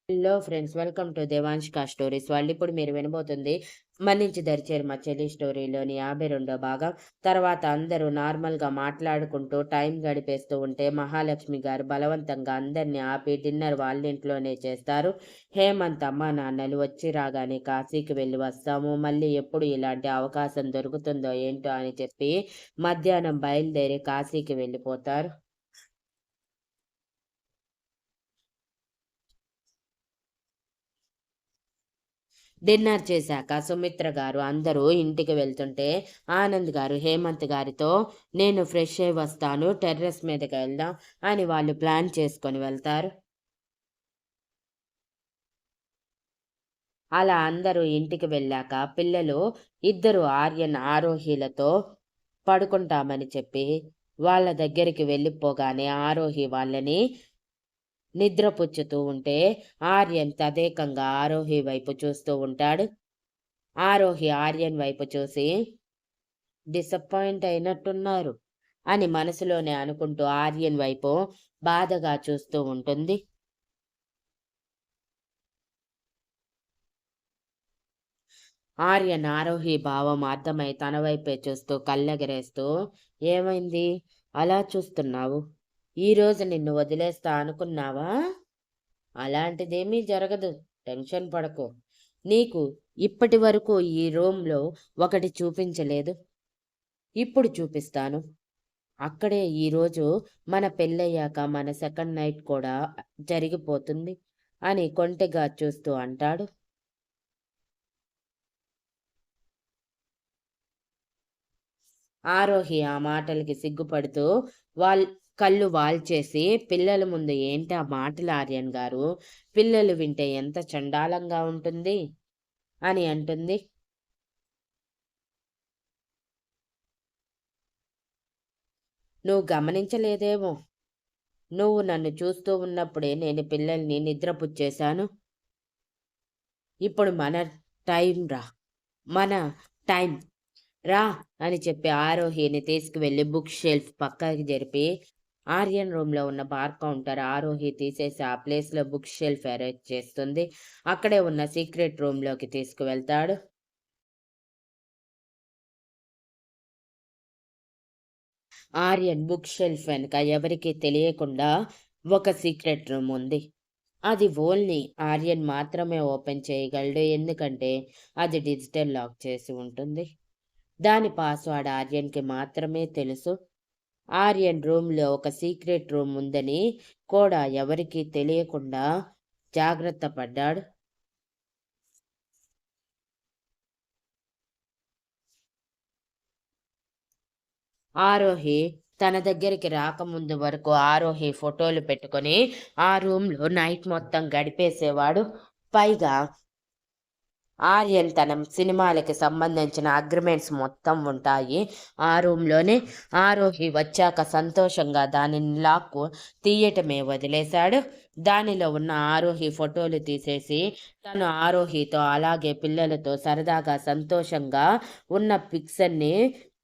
Hello friends, welcome to Devanshika stories. ఇప్పుడు మీరు వినబోతుంది మన్నించి దరిచేరు మా చెల్లి స్టోరీలోని 52వ భాగం. తర్వాత అందరూ నార్మల్గా మాట్లాడుకుంటూ టైం గడిపేస్తూ ఉంటే మహాలక్ష్మి గారు బలవంతంగా అందరినీ ఆపి డిన్నర్ వాళ్ళ ఇంట్లోనే చేస్తారు. హేమంత్ అమ్మా నాన్నలు వచ్చి రాగానే కాశీకి వెళ్ళి వస్తాము, మళ్ళీ ఎప్పుడు ఇలాంటి అవకాశం దొరుకుతుందో ఏంటో అని చెప్పి మధ్యాహ్నం బయలుదేరి కాశీకి వెళ్ళిపోతారు. డిన్నర్ చేశాక సుమిత్ర గారు అందరూ ఇంటికి వెళ్తుంటే ఆనంద్ గారు హేమంత్ గారితో, నేను ఫ్రెష్ అయి వస్తాను, టెర్రస్ మీదకి వెళ్దాం అని వాళ్ళు ప్లాన్ చేసుకొని వెళ్తారు. అలా అందరూ ఇంటికి వెళ్ళాక పిల్లలు ఇద్దరు ఆర్యన్ ఆరోహిలతో పడుకుంటామని చెప్పి వాళ్ళ దగ్గరికి వెళ్ళిపోగానే ఆరోహి వాళ్ళని నిద్రపుచ్చుతూ ఉంటే ఆర్యన్ తదేకంగా ఆరోహి వైపు చూస్తూ ఉంటాడు. ఆరోహి ఆర్యన్ వైపు చూసి డిసప్పాయింట్ అయినట్టున్నారు అని మనసులోనే అనుకుంటూ ఆర్యన్ వైపు బాధగా చూస్తూ ఉంటుంది. ఆర్యన్ ఆరోహి భావం అర్థమై తన వైపే చూస్తూ కళ్ళెగరేస్తూ, ఏమైంది అలా చూస్తున్నావు? ఈరోజు నిన్ను వదిలేస్తా అనుకున్నావా? అలాంటిదేమీ జరగదు, టెన్షన్ పడకు. నీకు ఇప్పటి వరకు ఈ రూమ్లో ఒకటి చూపించలేదు, ఇప్పుడు చూపిస్తాను. అక్కడే ఈరోజు మన పెళ్ళయ్యాక మన సెకండ్ నైట్ కూడా జరిగిపోతుంది అని కొంటెగా చూస్తూ అంటాడు. ఆరోహి ఆ మాటలకి సిగ్గుపడుతూ కళ్ళు వాల్చేసి, పిల్లల ముందు ఏంటి ఆ మాటలు ఆర్యన్ గారు? పిల్లలు వింటే ఎంత చండాలంగా ఉంటుంది అని అంటుంది. నువ్వు గమనించలేదేమో, నువ్వు నన్ను చూస్తూ ఉన్నప్పుడే నేను పిల్లల్ని నిద్రపుచ్చేశాను. ఇప్పుడు మన టైం రా అని చెప్పి ఆరోహిని తీసుకువెళ్ళి బుక్ షెల్ఫ్ పక్కకి జరిపి ఆర్యన్ రూమ్లో ఉన్న బార్ కౌంటర్ ఆరోహి తీసేసి ఆ ప్లేస్లో బుక్ షెల్ఫ్ అరేంజ్ చేస్తుంది. అక్కడే ఉన్న సీక్రెట్ రూమ్లోకి తీసుకువెళ్తాడు. ఆర్యన్ బుక్ షెల్ఫ్ వెనుక ఎవరికీ తెలియకుండా ఒక సీక్రెట్ రూమ్ ఉంది. అది ఓన్లీ ఆర్యన్ మాత్రమే ఓపెన్ చేయగలడు, ఎందుకంటే అది డిజిటల్ లాక్ చేసి ఉంటుంది. దాని పాస్వర్డ్ ఆర్యన్కి మాత్రమే తెలుసు. ఆర్యన్ రూమ్లో ఒక సీక్రెట్ రూమ్ ఉందని కూడా ఎవరికీ తెలియకుండా జాగ్రత్త పడ్డాడు. ఆరోహి తన దగ్గరికి రాకముందు వరకు ఆరోహి ఫోటోలు పెట్టుకొని ఆ రూమ్లో నైట్ మొత్తం గడిపేసేవాడు. పైగా ఆర్యన్ తన సినిమాలకి సంబంధించిన అగ్రిమెంట్స్ మొత్తం ఉంటాయి ఆ రూమ్లోనే. ఆరోహి వచ్చాక సంతోషంగా దానిని లాక్కు తీయటమే వదిలేశాడు. దానిలో ఉన్న ఆరోహి ఫోటోలు తీసేసి తను ఆరోహితో అలాగే పిల్లలతో సరదాగా సంతోషంగా ఉన్న పిక్చర్ని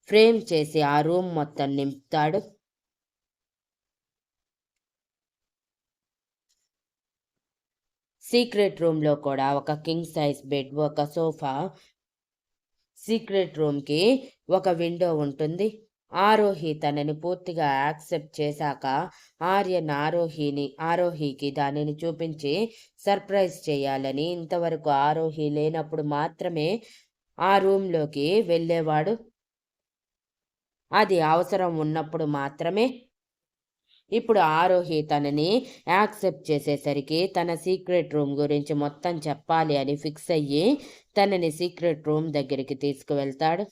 ఫ్రేమ్ చేసి ఆ రూమ్ మొత్తం నింపుతాడు. సీక్రెట్ రూమ్లో కూడా ఒక కింగ్ సైజ్ బెడ్, ఒక సోఫా, సీక్రెట్ రూమ్కి ఒక విండో ఉంటుంది. ఆరోహి తనని పూర్తిగా యాక్సెప్ట్ చేశాక ఆర్యన్ ఆరోహికి దానిని చూపించి సర్ప్రైజ్ చేయాలని ఇంతవరకు ఆరోహి లేనప్పుడు మాత్రమే ఆ రూమ్లోకి వెళ్ళేవాడు. అది అవసరం ఉన్నప్పుడు మాత్రమే. ఇప్పుడు ఆరోహి తనని యాక్సెప్ట్ చేసేసరికి తన సీక్రెట్ రూమ్ గురించి మొత్తం చెప్పాలి అని ఫిక్స్ అయ్యి తనని సీక్రెట్ రూమ్ దగ్గరికి తీసుకువెళ్తాడు.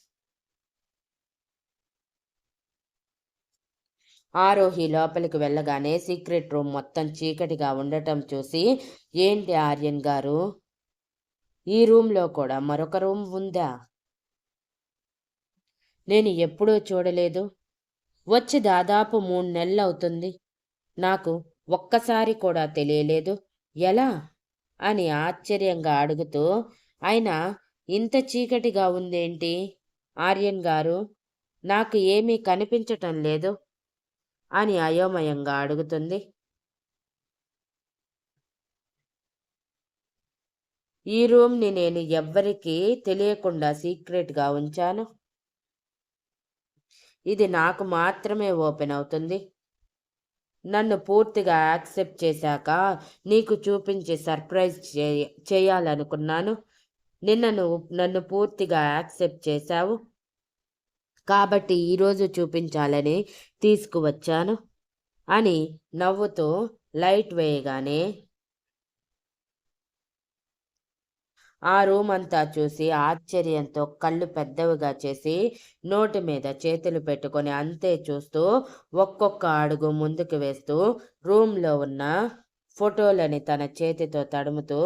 ఆరోహి లోపలికి వెళ్ళగానే సీక్రెట్ రూమ్ మొత్తం చీకటిగా ఉండటం చూసి, ఏంటి ఆర్యన్ గారు, ఈ రూమ్లో కూడా మరొక రూమ్ ఉందా? నేను ఎప్పుడూ చూడలేదు. వచ్చి దాదాపు 3 నెలలవుతుంది. నాకు ఒక్కసారి కూడా తెలియలేదు. ఎలా అని ఆశ్చర్యంగా అడుగుతూ, అయినా ఇంత చీకటిగా ఉందేంటి ఆర్యన్ గారు, నాకు ఏమీ కనిపించటం లేదు అని అయోమయంగా అడుగుతుంది. ఈ రూమ్ని నేను ఎవ్వరికీ తెలియకుండా సీక్రెట్గా ఉంచాను. ఇది నాకు మాత్రమే ఓపెన్ అవుతుంది. నన్ను పూర్తిగా యాక్సెప్ట్ చేశాక నీకు చూపించి సర్ప్రైజ్ చేయాలనుకున్నాను. నిన్న నువ్వు నన్ను పూర్తిగా యాక్సెప్ట్ చేశావు కాబట్టి ఈరోజు చూపించాలని తీసుకువచ్చాను అని నవ్వుతూ లైట్ వేయగానే ఆ రూమ్ అంతా చూసి ఆశ్చర్యంతో కళ్ళు పెద్దవిగా చేసి నోటి మీద చేతులు పెట్టుకొని అంతే చూస్తూ ఒక్కొక్క అడుగు ముందుకు వేస్తూ రూమ్లో ఉన్న ఫోటోలని తన చేతితో తడుముతూ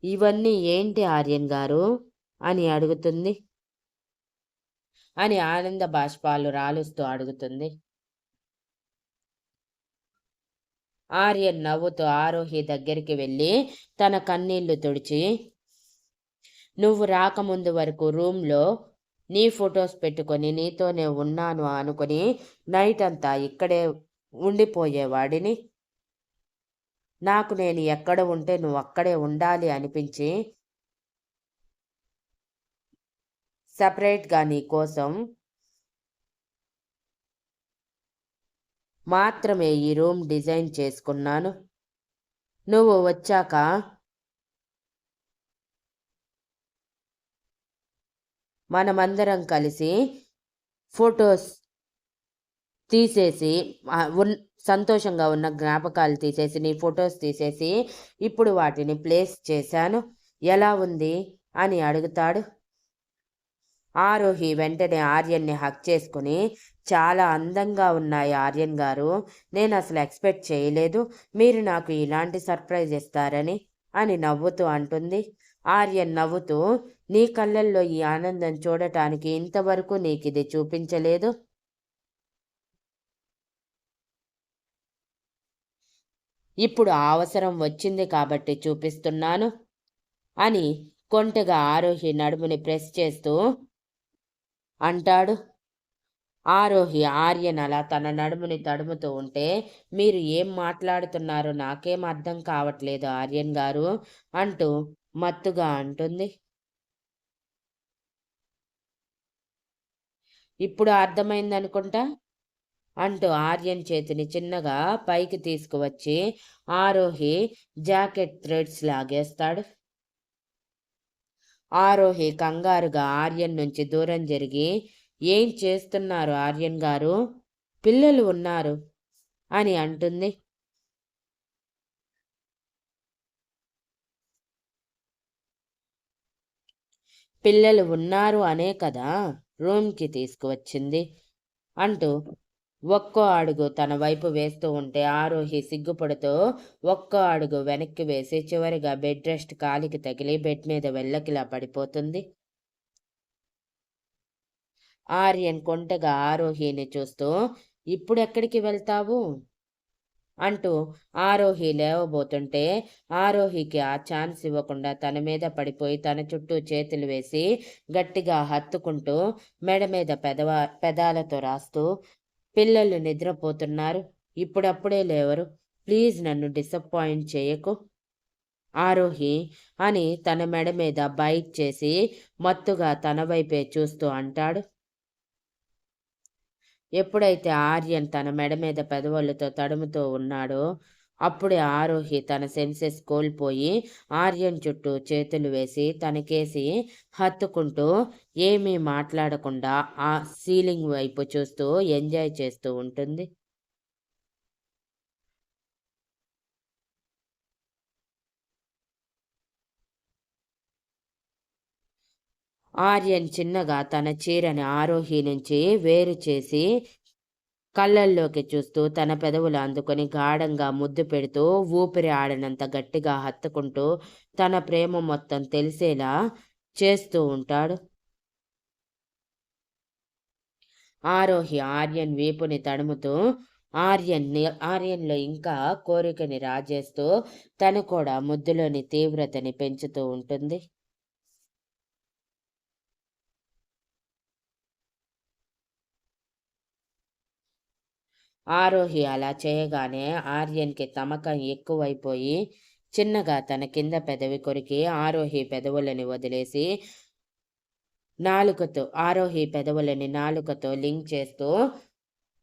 ఇవన్నీ ఏంటి ఆర్యన్ గారు అని అడుగుతుంది. అని ఆనంద బాష్పాలు రాలుస్తూ అడుగుతుంది. ఆర్యన్ నవ్వుతూ ఆరోహి దగ్గరికి వెళ్ళి తన కన్నీళ్లు తుడిచి, నువ్వు రాకముందు వరకు రూమ్లో నీ ఫొటోస్ పెట్టుకొని నీతోనే ఉన్నాను అనుకుని నైట్ అంతా ఇక్కడే ఉండిపోయేవాడిని. నాకు నేను ఎక్కడ ఉంటే నువ్వు అక్కడే ఉండాలి అనిపించి సపరేట్గా నీ కోసం మాత్రమే ఈ రూమ్ డిజైన్ చేసుకున్నాను. నువ్వు వచ్చాక మనమందరం కలిసి ఫొటోస్ తీసేసి సంతోషంగా ఉన్న జ్ఞాపకాలు తీసేసి నీ ఫొటోస్ తీసేసి ఇప్పుడు వాటిని ప్లేస్ చేశాను. ఎలా ఉంది అని అడుగుతాడు. ఆరోహి వెంటనే ఆర్యన్ని హక్ చేసుకుని, చాలా అందంగా ఉన్నాయి ఆర్యన్ గారు. నేను అసలు ఎక్స్పెక్ట్ చేయలేదు మీరు నాకు ఇలాంటి సర్ప్రైజ్ ఇస్తారని అని నవ్వుతూ అంటుంది. ఆర్యన్ నవ్వుతూ, నీ కళ్ళల్లో ఈ ఆనందం చూడటానికి ఇంతవరకు నీకు ఇది చూపించలేదు. ఇప్పుడు అవసరం వచ్చింది కాబట్టి చూపిస్తున్నాను అని కొంటెగా ఆరోహి నడుముని ప్రెస్ చేస్తూ అంటాడు. ఆరోహి ఆర్యన్ అలా తన నడుముని తడుముతూ ఉంటే, మీరు ఏం మాట్లాడుతున్నారో నాకేం అర్థం కావట్లేదు ఆర్యన్ గారు అంటూ మత్తుగా అంటుంది. ఇప్పుడు అర్థమైందనుకుంటా అంటూ ఆర్యన్ చేతిని చిన్నగా పైకి తీసుకువచ్చి ఆరోహి జాకెట్ థ్రెడ్స్ లాగేస్తాడు. ఆరోహి కంగారుగా ఆర్యన్ నుంచి దూరం జరిగి, ఏం చేస్తున్నారు ఆర్యన్ గారు, పిల్లలు ఉన్నారు అని అంటుంది. పిల్లలు ఉన్నారు అనే కదా రూమ్కి తీసుకువచ్చింది అంటూ ఒక్కో అడుగు తన వైపు వేస్తూ ఉంటే ఆరోహి సిగ్గుపడుతూ ఒక్కో అడుగు వెనక్కి వేసి చివరిగా బెడ్ రెస్ట్ కాలికి తగిలి బెడ్ మీద వెళ్ళకిలా పడిపోతుంది. ఆర్యన్ కొంటగా ఆరోహిని చూస్తూ, ఇప్పుడెక్కడికి వెళ్తావు అంటూ ఆరోహి లేవబోతుంటే ఆరోహికి ఆ ఛాన్స్ ఇవ్వకుండా తన మీద పడిపోయి తన చుట్టూ చేతులు వేసి గట్టిగా హత్తుకుంటూ మెడ మీద పెదాలతో రాస్తూ, పిల్లలు నిద్రపోతున్నారు, ఇప్పుడప్పుడే లేవరు, ప్లీజ్ నన్ను డిసప్పాయింట్ చేయకు ఆరోహి అని తన మెడ మీద బైట్ చేసి మత్తుగా తన వైపే చూస్తూ అంటాడు. ఎప్పుడైతే ఆర్యన్ తన మెడ మీద పెదవులతో తడుముతూ ఉన్నాడో అప్పుడే ఆరోహి తన సెన్సెస్ కోల్పోయి ఆర్యన్ చుట్టూ చేతులు వేసి తనకేసి హత్తుకుంటూ ఏమీ మాట్లాడకుండా ఆ సీలింగ్ వైపు చూస్తూ ఎంజాయ్ చేస్తూ ఉంటుంది. ఆర్యన్ చిన్నగా తన చీరని ఆరోహి నుంచి వేరు చేసి కళ్ళల్లోకి చూస్తూ తన పెదవులు అందుకొని గాఢంగా ముద్దు పెడుతూ ఊపిరి ఆడనంత గట్టిగా హత్తుకుంటూ తన ప్రేమ మొత్తం తెలిసేలా చేస్తూ ఉంటాడు. ఆరోహి ఆర్యన్ వీపుని తడుముతూ ఆర్యన్లో ఇంకా కోరికని రాజేస్తూ తను కూడా ముద్దులోని తీవ్రతని పెంచుతూ ఉంటుంది. ఆరోహి అలా చేయగానే ఆర్యన్కి తమకం ఎక్కువైపోయి చిన్నగా తన కింద పెదవి కొరికి ఆరోహి పెదవులని నాలుకతో లింక్ చేస్తూ,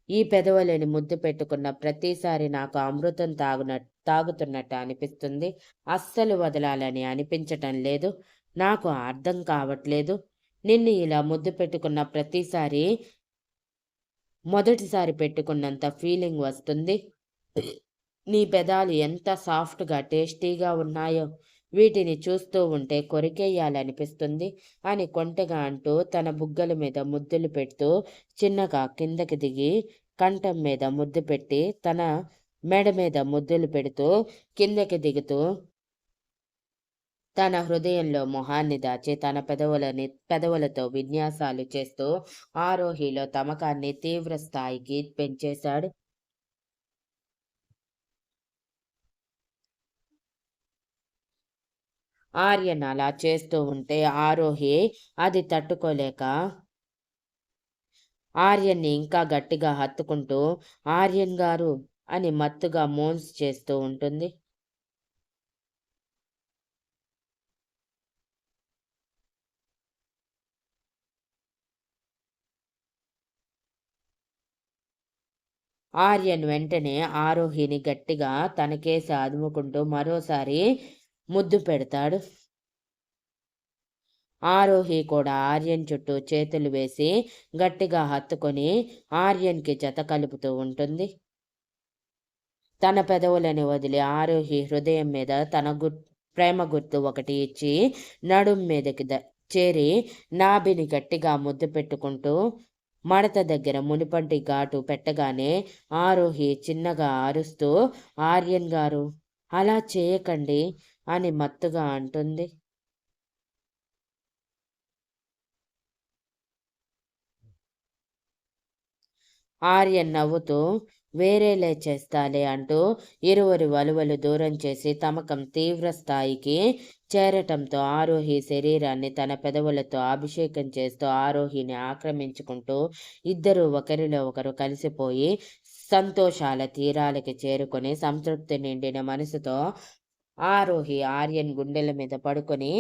ఈ పెదవులని ముద్దు పెట్టుకున్న ప్రతిసారి నాకు అమృతం తాగుతున్నట్టు అనిపిస్తుంది. అస్సలు వదలాలని అనిపించటం లేదు. నాకు అర్థం కావట్లేదు. నిన్ను ఇలా ముద్దు పెట్టుకున్న ప్రతిసారి మొదటిసారి పెట్టుకున్నంత ఫీలింగ్ వస్తుంది. నీ పెదాలు ఎంత సాఫ్ట్గా టేస్టీగా ఉన్నాయో, వీటిని చూస్తూ ఉంటే కొరికేయాలనిపిస్తుంది అని కొంటెగా అంటూ తన బుగ్గల మీద ముద్దులు పెడుతూ చిన్నగా కిందకి దిగి కంఠం మీద ముద్దు పెట్టి తన మెడ మీద ముద్దులు పెడుతూ కిందకి దిగుతూ తన హృదయంలో మొహాన్ని దాచి తన పెదవులతో విన్యాసాలు చేస్తూ ఆరోహిలో తమకాన్ని తీవ్ర స్థాయికి పెంచేశాడు. ఆర్యన్ అలా చేస్తూ ఉంటే ఆరోహి అది తట్టుకోలేక ఆర్యన్ని ఇంకా గట్టిగా హత్తుకుంటూ ఆర్యన్ గారు అని మత్తుగా మోన్స్ చేస్తూ ఉంటుంది. ఆర్యన్ వెంటనే ఆరోహిని గట్టిగా తనకేసి అదుముకుంటూ మరోసారి ముద్దు పెడతాడు. ఆరోహి కూడా ఆర్యన్ చుట్టూ చేతులు వేసి గట్టిగా హత్తుకొని ఆర్యన్కి జత కలుపుతూ ఉంటుంది. తన పెదవులని వదిలి ఆరోహి హృదయం మీద తన ప్రేమ గుర్తు ఒకటి ఇచ్చి నడుం మీదకి చేరి నాభిని గట్టిగా ముద్దు పెట్టుకుంటూ మడత దగ్గర మునిపంటి ఘాటు పెట్టగానే ఆరోహి చిన్నగా అరుస్తూ ఆర్యన్ గారు అలా చేయకండి అని మత్తుగా అంటుంది. ఆర్యన్ నవ్వుతూ వేరేలే చేస్తాలే అంటూ ఇరువురి వలువలు దూరం చేసి తమకం తీవ్ర స్థాయికి చేరటంతో ఆరోహి శరీరాన్ని తన పెదవులతో అభిషేకం చేస్తూ ఆరోహిని ఆక్రమించుకుంటూ ఇద్దరూ ఒకరిలో ఒకరు కలిసిపోయి సంతోషాల తీరాలకి చేరుకొని సంతృప్తి నిండిన మనసుతో ఆరోహి ఆర్యన్ గుండెల మీద పడుకొని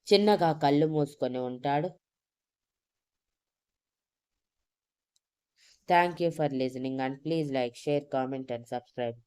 చిన్నగా కళ్ళు మూసుకొని ఉంటాడు. Thank you for listening and please like, share, comment and subscribe.